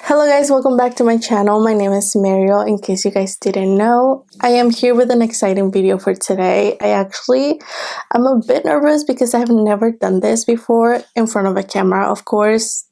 Hello guys, welcome back to my channel. My name is Mariel. In case you guys didn't know, I am here with an exciting video for today. I'm a bit nervous because I have never done this before in front of a camera. Of course,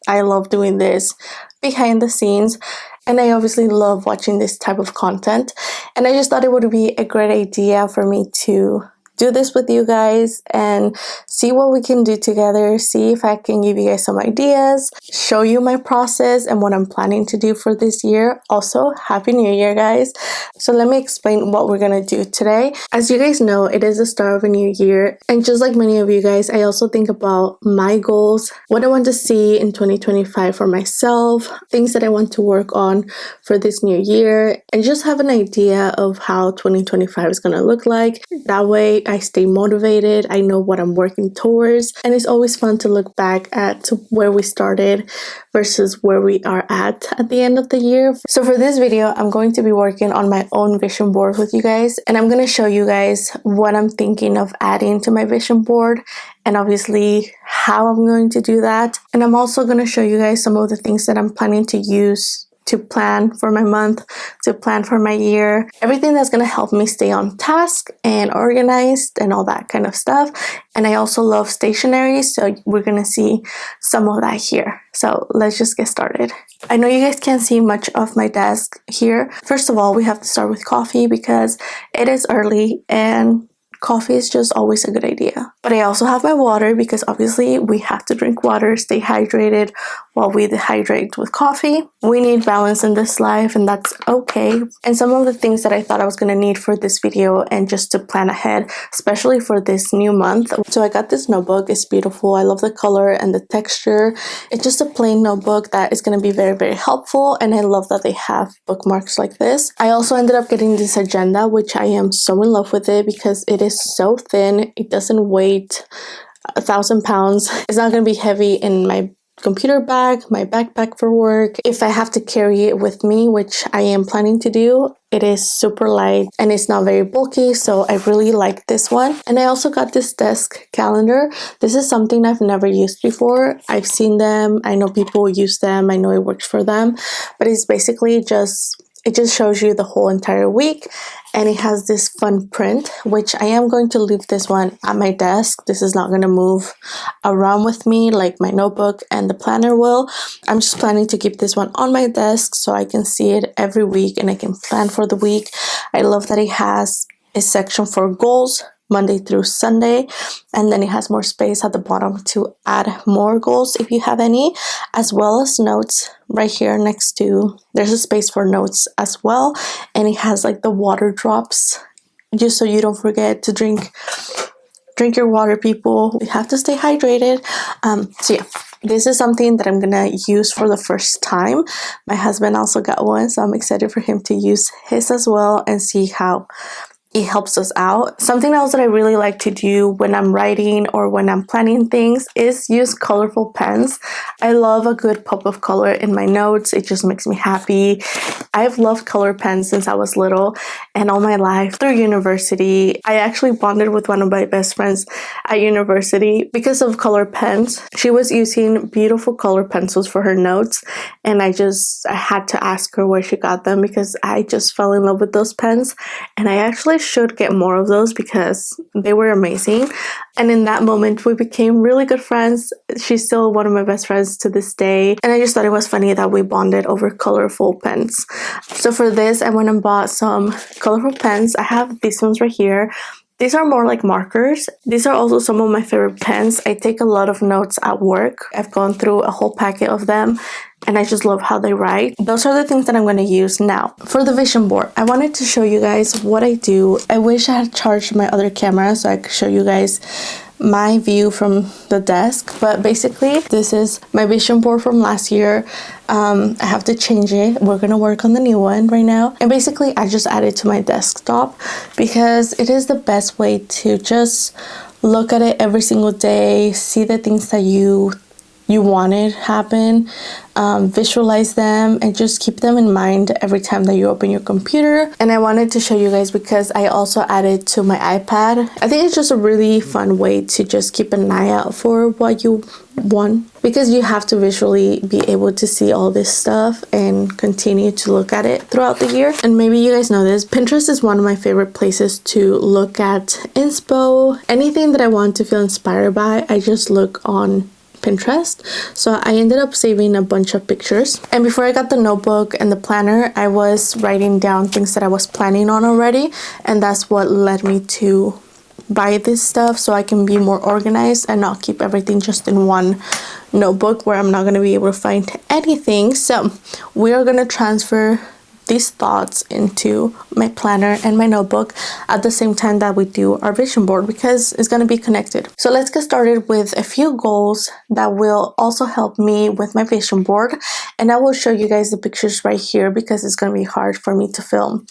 I love doing this behind the scenes, and I obviously love watching this type of content. And I just thought it would be a great idea for me to do this with you guys and see what we can do together, see if I can give you guys some ideas, show you my process and what I'm planning to do for this year. Also, Happy New Year, guys. So let me explain what we're gonna do today. As you guys know, it is the start of a new year, and just like many of you guys, I also think about my goals, what I want to see in 2025 for myself, things that I want to work on for this new year, and just have an idea of how 2025 is gonna look like. That way I stay motivated, I know what I'm working towards, and it's always fun to look back at where we started versus where we are at the end of the year. So for this video, I'm going to be working on my own vision board with you guys, and I'm going to show you guys what I'm thinking of adding to my vision board and obviously how I'm going to do that. And I'm also going to show you guys some of the things that I'm planning to use to plan for my month, to plan for my year, everything that's going to help me stay on task and organized and all that kind of stuff. And I also love stationery, so we're going to see some of that here. So let's just get started. I know you guys can't see much of my desk here. First of all, we have to start with coffee because it is early and coffee is just always a good idea. But I also have my water because obviously we have to drink water, stay hydrated while we dehydrate with coffee. We need balance in this life, and that's okay. And some of the things that I thought I was going to need for this video and just to plan ahead, especially for this new month. So I got this notebook. It's beautiful. I love the color and the texture. It's just a plain notebook that is going to be very, very helpful. And I love that they have bookmarks like this. I also ended up getting this agenda, which I am so in love with it because it is so thin. It doesn't weigh 1,000 pounds. It's not going to be heavy in my computer bag, my backpack for work. If I have to carry it with me, which I am planning to do, it is super light and it's not very bulky, so I really like this one. And I also got this desk calendar. This is something I've never used before. I've seen them, I know people use them, I know it works for them, but it's basically it just shows you the whole entire week, and it has this fun print, which I am going to leave this one at my desk. This is not going to move around with me like my notebook and the planner will. I'm just planning to keep this one on my desk so I can see it every week and I can plan for the week. I love that it has a section for goals, Monday through Sunday, and then it has more space at the bottom to add more goals if you have any, as well as notes right here next to. There's a space for notes as well, and it has like the water drops just so you don't forget to drink your water, people. We have to stay hydrated. So yeah, this is something that I'm gonna use for the first time. My husband also got one, so I'm excited for him to use his as well and see how it helps us out. Something else that I really like to do when I'm writing or when I'm planning things is use colorful pens. I love a good pop of color in my notes. It just makes me happy. I've loved color pens since I was little and all my life through university. I actually bonded with one of my best friends at university because of color pens. She was using beautiful color pencils for her notes, and I had to ask her where she got them because I just fell in love with those pens, and I actually should get more of those because they were amazing. And in that moment we became really good friends. She's still one of my best friends to this day, and I just thought it was funny that we bonded over colorful pens. So for this, I went and bought some colorful pens. I have these ones right here. These are more like markers. These are also some of my favorite pens. I take a lot of notes at work. I've gone through a whole packet of them, and I just love how they write. Those are the things that I'm going to use now. For the vision board, I wanted to show you guys what I do. I wish I had charged my other camera so I could show you guys my view from the desk, but basically this is my vision board from last year. I have to change it. We're gonna work on the new one right now, and basically I just added to my desktop because it is the best way to just look at it every single day, see the things that you wanted happen, visualize them and just keep them in mind every time that you open your computer. And I wanted to show you guys because I also added to my iPad. I think it's just a really fun way to just keep an eye out for what you want, because you have to visually be able to see all this stuff and continue to look at it throughout the year. And maybe you guys know this, Pinterest is one of my favorite places to look at inspo. Anything that I want to feel inspired by, I just look on Pinterest. So I ended up saving a bunch of pictures, and before I got the notebook and the planner, I was writing down things that I was planning on already, and that's what led me to buy this stuff, so I can be more organized and not keep everything just in one notebook where I'm not going to be able to find anything. So we are going to transfer these thoughts into my planner and my notebook at the same time that we do our vision board, because it's going to be connected. So let's get started with a few goals that will also help me with my vision board, and I will show you guys the pictures right here because it's going to be hard for me to film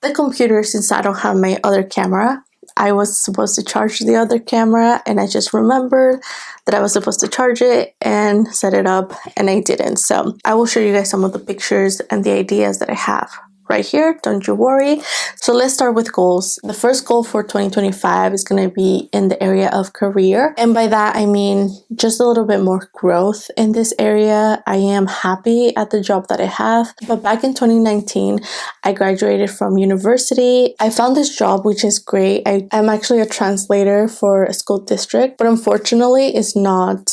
the computer since I don't have my other camera. I was supposed to charge the other camera, and I just remembered that I was supposed to charge it and set it up, and I didn't. So I will show you guys some of the pictures and the ideas that I have right here, don't you worry. So let's start with goals. The first goal for 2025 is going to be in the area of career, and by that I mean just a little bit more growth in this area. I am happy at the job that I have, but back in 2019 I graduated from university. I found this job, which is great. I'm actually a translator for a school district, but unfortunately it's not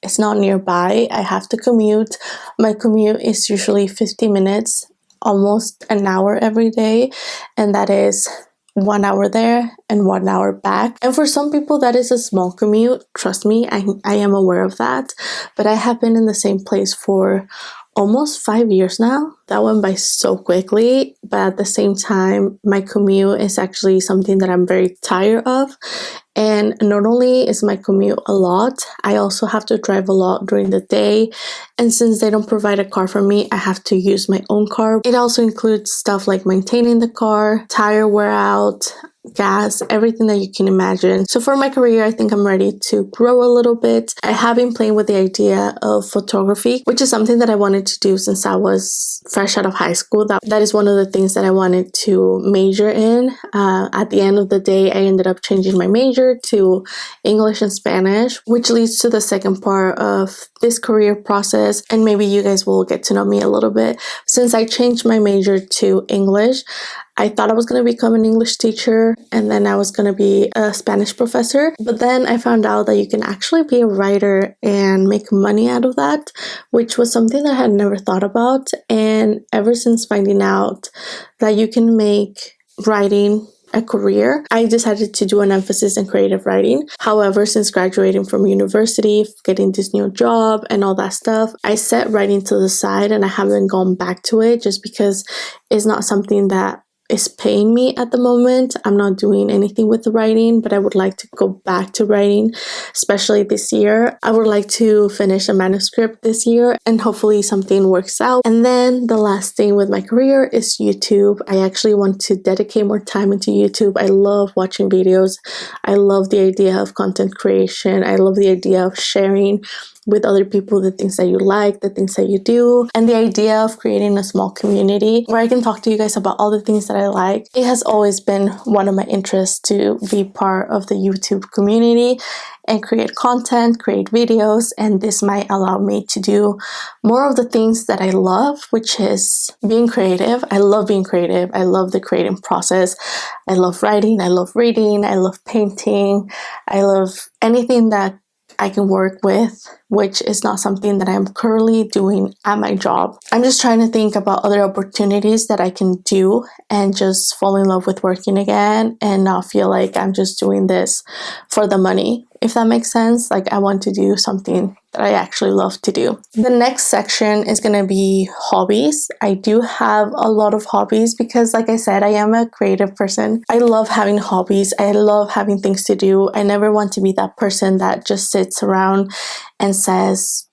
nearby. I have to commute. My commute is usually 50 minutes, almost an hour every day, and that is 1 hour there and 1 hour back. And for some people that is a small commute. Trust me, I am aware of that, but I have been in the same place for almost 5 years now. That went by so quickly, but at the same time my commute is actually something that I'm very tired of. And not only is my commute a lot, I also have to drive a lot during the day. And since they don't provide a car for me, I have to use my own car. It also includes stuff like maintaining the car, tire wear out, gas, everything that you can imagine. So for my career, I think I'm ready to grow a little bit. I have been playing with the idea of photography, which is something that I wanted to do since I was fresh out of high school. That is one of the things that I wanted to major in. At the end of the day, I ended up changing my major to English and Spanish, which leads to the second part of this career process. And maybe you guys will get to know me a little bit. Since I changed my major to English, I thought I was going to become an English teacher, and then I was going to be a Spanish professor. But then I found out that you can actually be a writer and make money out of that, which was something that I had never thought about. And ever since finding out that you can make writing a career, I decided to do an emphasis in creative writing. However, since graduating from university, getting this new job and all that stuff, I set writing to the side and I haven't gone back to it just because it's not something that is paying me at the moment. I'm not doing anything with the writing, but I would like to go back to writing, especially this year. I would like to finish a manuscript this year and hopefully something works out. And then the last thing with my career is YouTube. I actually want to dedicate more time into YouTube. I love watching videos. I love the idea of content creation. I love the idea of sharing with other people the things that you like, the things that you do, and the idea of creating a small community where I can talk to you guys about all the things that I like. It has always been one of my interests to be part of the YouTube community and create content, create videos, and this might allow me to do more of the things that I love, which is being creative. I love being creative. I love the creating process. I love writing. I love reading. I love painting. I love anything that I can work with, which is not something that I'm currently doing at my job. I'm just trying to think about other opportunities that I can do and just fall in love with working again and not feel like I'm just doing this for the money, if that makes sense. Like, I want to do something that I actually love to do. The next section is going to be hobbies. I do have a lot of hobbies because, like I said, I am a creative person. I love having hobbies. I love having things to do. I never want to be that person that just sits around and says,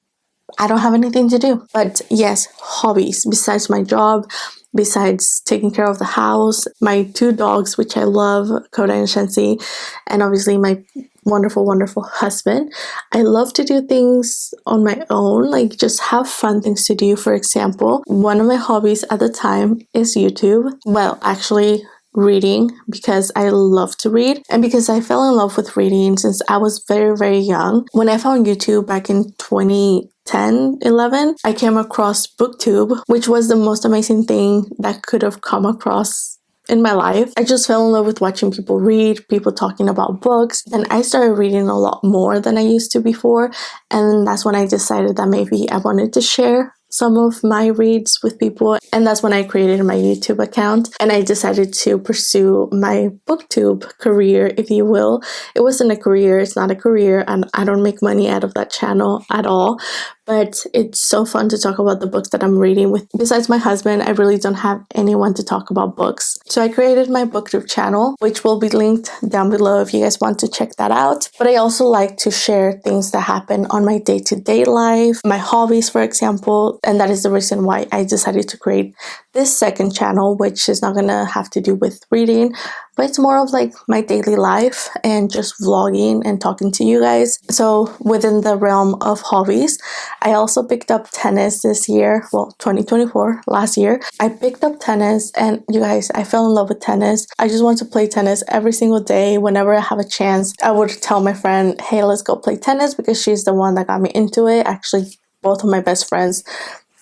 I don't have anything to do. But yes, hobbies. Besides my job, besides taking care of the house, my two dogs, which I love, Coda and Shensi, and obviously my wonderful husband, I love to do things on my own, like just have fun things to do. For example, one of my hobbies at the time is YouTube. Well, actually, reading, because I love to read and because I fell in love with reading since I was very young. When I found YouTube back in 2010, 11, I came across BookTube, which was the most amazing thing that could have come across in my life. I just fell in love with watching people read, people talking about books, and I started reading a lot more than I used to before. And that's when I decided that maybe I wanted to share some of my reads with people, and that's when I created my YouTube account and I decided to pursue my booktube career, if you will. It wasn't a career, it's not a career, and I don't make money out of that channel at all, but it's so fun to talk about the books that I'm reading with. Besides my husband, I really don't have anyone to talk about books. So I created my booktube channel, which will be linked down below if you guys want to check that out. But I also like to share things that happen on my day-to-day life, my hobbies, for example, and that is the reason why I decided to create this second channel, which is not gonna have to do with reading, but it's more of like my daily life and just vlogging and talking to you guys. So within the realm of hobbies, I also picked up tennis this year, well, 2024, last year. I picked up tennis, and you guys, I fell in love with tennis. I just want to play tennis every single day. Whenever I have a chance, I would tell my friend, hey, let's go play tennis, because she's the one that got me into it. Actually, both of my best friends,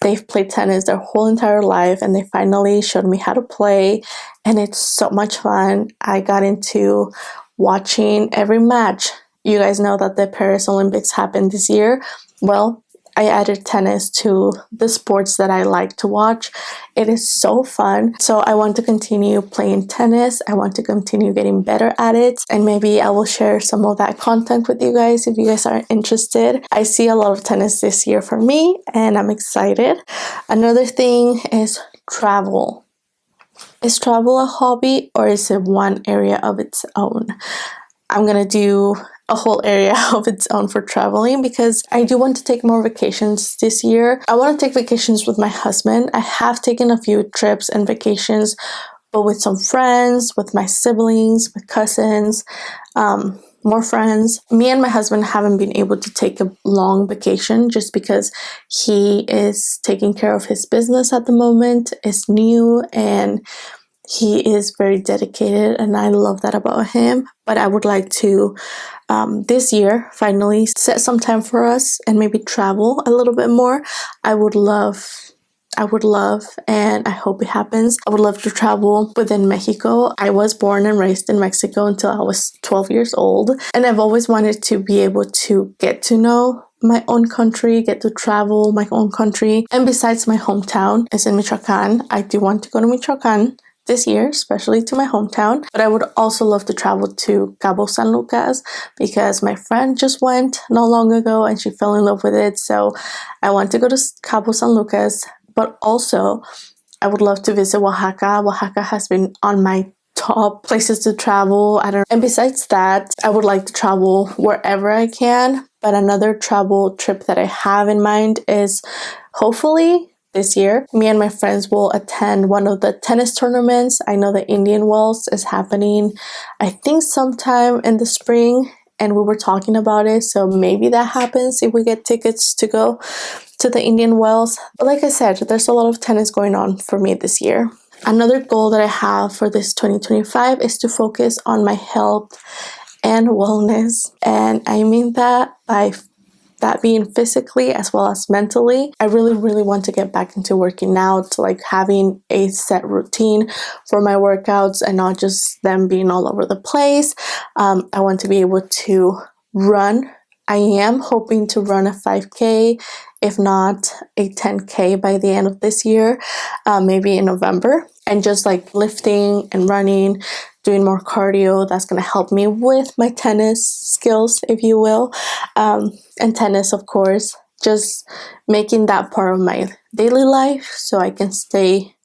they've played tennis their whole entire life, and they finally showed me how to play, and it's so much fun. I got into watching every match. You guys know that the Paris Olympics happened this year. Well, I added tennis to the sports that I like to watch. It is so fun. So I want to continue playing tennis. I want to continue getting better at it. And maybe I will share some of that content with you guys if you guys are interested. I see a lot of tennis this year for me, and I'm excited. Another thing is travel. Is travel a hobby, or is it one area of its own? I'm gonna do a whole area of its own for traveling, because I do want to take more vacations this year. I want to take vacations with my husband. I have taken a few trips and vacations, but with some friends, with my siblings, with cousins, more friends. Me and my husband haven't been able to take a long vacation just because he is taking care of his business at the moment. It's new, and he is very dedicated, and I love that about him. But I would like to this year finally set some time for us and maybe travel a little bit more. I would love, and I hope it happens, I would love to travel within Mexico. I was born and raised in Mexico until I was 12 years old, and I've always wanted to be able to get to know my own country, get to travel my own country. And besides, my hometown is in Michoacan. I do want to go to Michoacan this year, especially to my hometown, but I would also love to travel to Cabo San Lucas, because my friend just went not long ago and she fell in love with it. So I want to go to Cabo San Lucas, but also I would love to visit Oaxaca. Oaxaca has been on my top places to travel. And besides that, I would like to travel wherever I can. But another travel trip that I have in mind is hopefully this year, me and my friends will attend one of the tennis tournaments. I know the Indian Wells is happening, I think sometime in the spring, and we were talking about it. So maybe that happens if we get tickets to go to the Indian Wells. But like I said, there's a lot of tennis going on for me this year. Another goal that I have for this 2025 is to focus on my health and wellness. And I mean that by that being physically as well as mentally. I really want to get back into working out, like having a set routine for my workouts and not just them being all over the place. I want to be able to run. I am hoping to run a 5K, if not a 10K by the end of this year, maybe in November. And just like lifting and running, doing more cardio, that's going to help me with my tennis skills, if you will. And tennis, of course, just making that part of my daily life so I can stay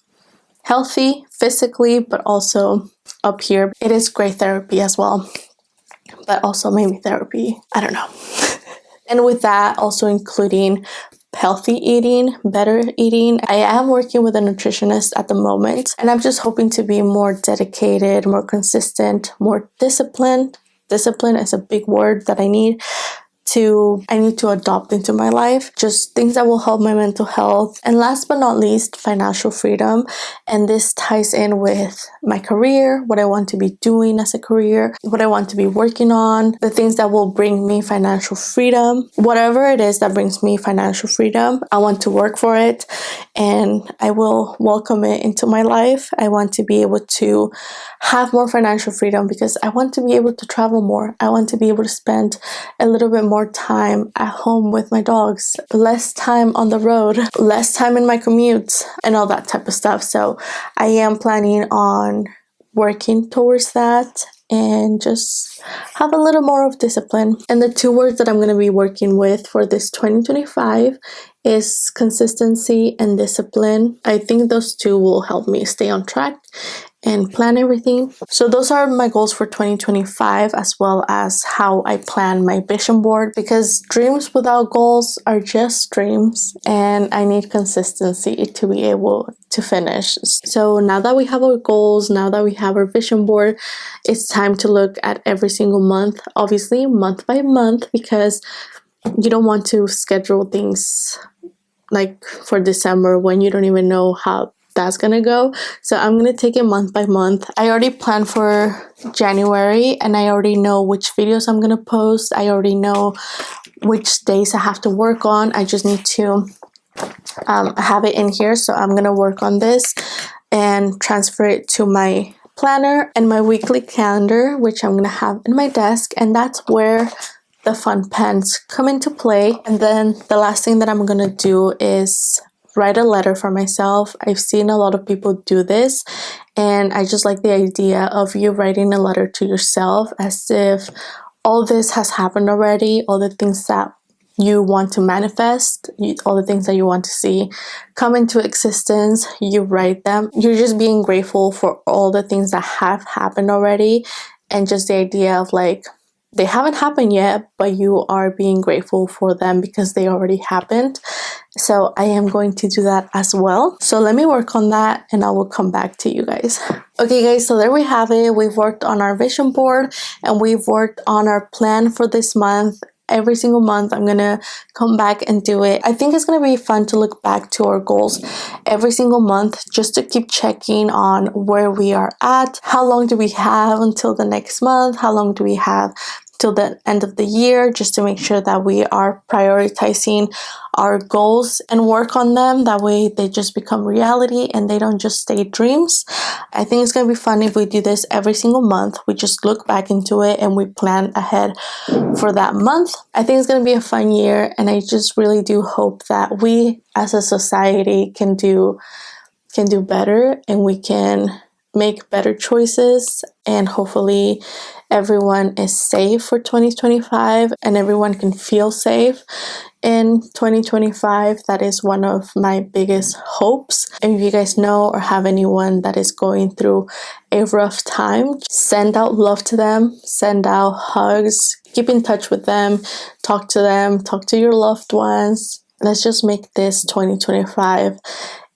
healthy physically, but also up here. It is great therapy as well, but also maybe therapy, I don't know. And with that, also including healthy eating, better eating. I am working with a nutritionist at the moment, and I'm just hoping to be more dedicated, more consistent, more disciplined discipline is a big word that I need to adopt into my life. Just things that will help my mental health. And last but not least, financial freedom. And this ties in with my career, what I want to be doing as a career, what I want to be working on, the things that will bring me financial freedom. Whatever it is that brings me financial freedom, I want to work for it and I will welcome it into my life. I want to be able to have more financial freedom because I want to be able to travel more. I want to be able to spend a little bit more time at home with my dogs, less time on the road, less time in my commutes, and all that type of stuff. So I am planning on working towards that and just have a little more of discipline. And the two words that I'm going to be working with for this 2025 is consistency and discipline. I think those two will help me stay on track and plan everything. So those are my goals for 2025, as well as how I plan my vision board, because dreams without goals are just dreams and I need consistency to be able to finish. So now that we have our goals, now that we have our vision board, it's time to look at every single month, obviously month by month, because you don't want to schedule things like for December when you don't even know how that's gonna go. So I'm gonna take it month by month. I already planned for January and I already know which videos I'm gonna post. I already know which days I have to work on. I just need to have it in here. So I'm gonna work on this and transfer it to my planner and my weekly calendar, which I'm gonna have in my desk, and that's where the fun pens come into play. And then the last thing that I'm gonna do is write a letter for myself. I've seen a lot of people do this and I just like the idea of you writing a letter to yourself as if all this has happened already, all the things that you want to manifest, all the things that you want to see come into existence, you write them. You're just being grateful for all the things that have happened already, and just the idea of like, they haven't happened yet, but you are being grateful for them because they already happened. So I am going to do that as well. So let me work on that and I will come back to you guys. Okay guys, so there we have it. We've worked on our vision board and we've worked on our plan for this month. Every single month I'm gonna come back and do it. I think it's gonna be fun to look back to our goals every single month just to keep checking on where we are at. How long do we have until the next month? How long do we have till the end of the year, just to make sure that we are prioritizing our goals and work on them. That way they just become reality and they don't just stay dreams. I think it's gonna be fun if we do this every single month. We just look back into it and we plan ahead for that month. I think it's gonna be a fun year and I just really do hope that we as a society can do better and we can make better choices, and hopefully everyone is safe for 2025 and everyone can feel safe in 2025. That is one of my biggest hopes. And if you guys know or have anyone that is going through a rough time, send out love to them, send out hugs, keep in touch with them, talk to your loved ones. Let's just make this 2025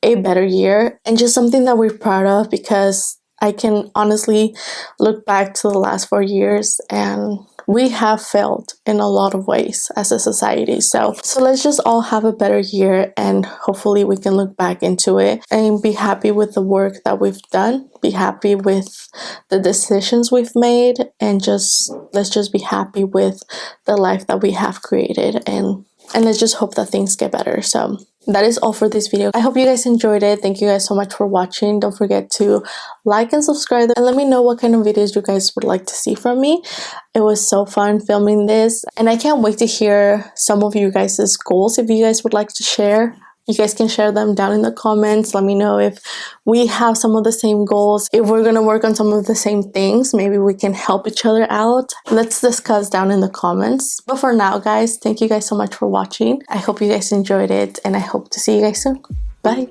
a better year and just something that we're proud of, because I can honestly look back to the last 4 years and we have failed in a lot of ways as a society. So let's just all have a better year and hopefully we can look back into it and be happy with the work that we've done, be happy with the decisions we've made, and let's just be happy with the life that we have created, and let's just hope that things get better. So that is all for this video. I hope you guys enjoyed it. Thank you guys so much for watching. Don't forget to like and subscribe and let me know what kind of videos you guys would like to see from me. It was so fun filming this and I can't wait to hear some of you guys' goals. If you guys would like to share, you guys can share them down in the comments. Let me know if we have some of the same goals, if we're gonna work on some of the same things. Maybe we can help each other out. Let's discuss down in the comments. But for now, guys, thank you guys so much for watching. I hope you guys enjoyed it and I hope to see you guys soon. Bye.